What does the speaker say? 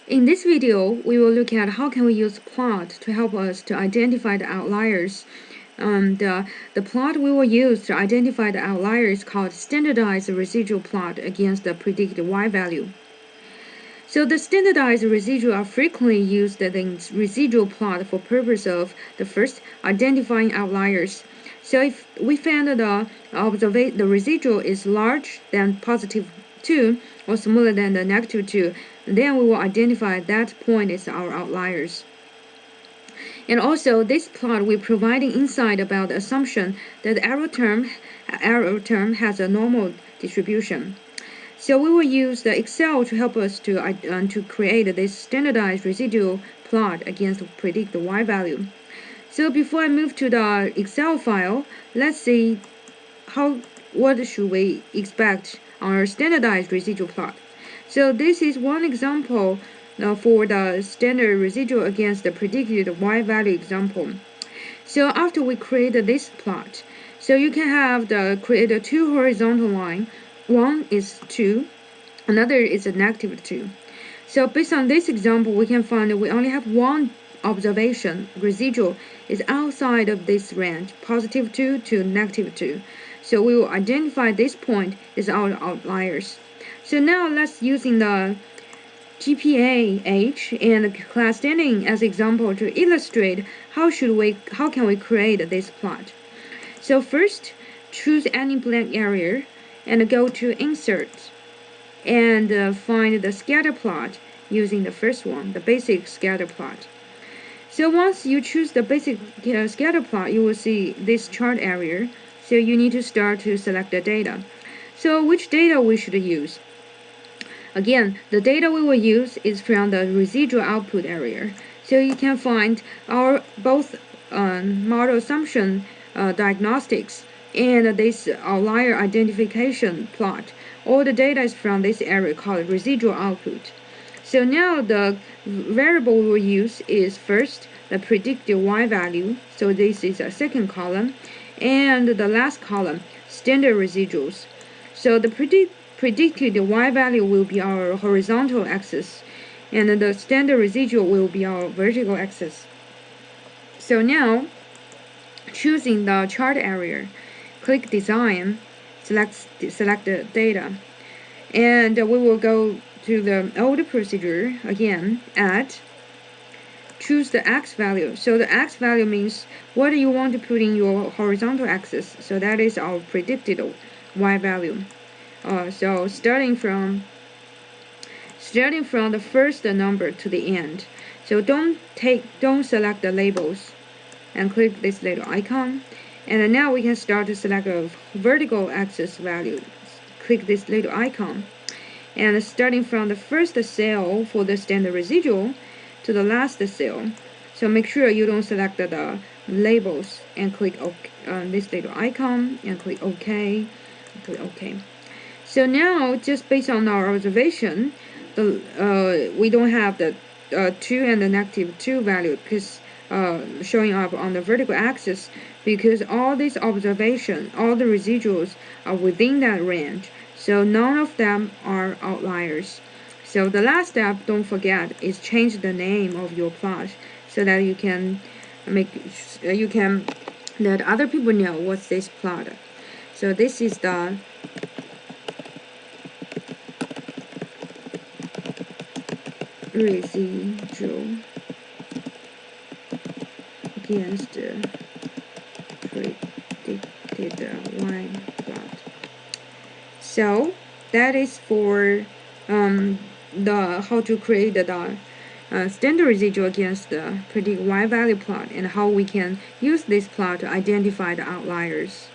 In this video, we will look at how can we use plot to help us to identify the outliers. The plot we will use to identify the outlier is called standardized residual plot against the predicted y-value. So the standardized residual are frequently used in residual plot for purpose of the first, identifying outliers. So if we find that the residual is larger than positive 2 or smaller than the negative 2, then we will identify that point as our outliers. And also, this plot will provide insight about the assumption that the error term has a normal distribution. So we will use the Excel to help us to create this standardized residual plot against predict the y-value. So before I move to the Excel file, let's see what should we expect on our standardized residual plot. So this is one example for the standard residual against the predicted y-value example. So after we create this plot, so you can have create a two horizontal line. One is 2, another is a negative 2. So based on this example, we can find that we only have one observation, residual, is outside of this range, positive 2 to negative 2. So we will identify this point as our outliers. So now let's using the GPA H and class standing as example to illustrate how can we create this plot. So first, choose any blank area and go to Insert and find the scatter plot using the first one, the basic scatter plot. So once you choose the basic scatter plot, you will see this chart area. So you need to start to select the data. So which data we should use? Again, the data we will use is from the residual output area. So you can find our both model assumption diagnostics and this outlier identification plot. All the data is from this area called residual output. So now the variable we will use is first the predicted y-value. So this is a second column. And the last column, standard residuals. So the predicted y-value will be our horizontal axis, and the standard residual will be our vertical axis. So now, choosing the chart area, click Design, select the data, and we will go to the old procedure again, Add, choose the x value. So the x value means what you want to put in your horizontal axis. So that is our predicted y value. So starting from the first number to the end. So don't select the labels, and click this little icon. And now we can start to select a vertical axis value. Click this little icon, and starting from the first cell for the standard residual to the last cell. So make sure you don't select the labels, and click OK, this little icon, and click OK. Click OK. So now, just based on our observation, we don't have the 2 and the negative 2 value because showing up on the vertical axis, because all these observations, all the residuals are within that range. So none of them are outliers. So the last step, don't forget, is change the name of your plot so that you can let other people know what's this plot. So this is the residual against the predicted y plot. So that is for how to create the standard residual against the predict y value plot, and how we can use this plot to identify the outliers.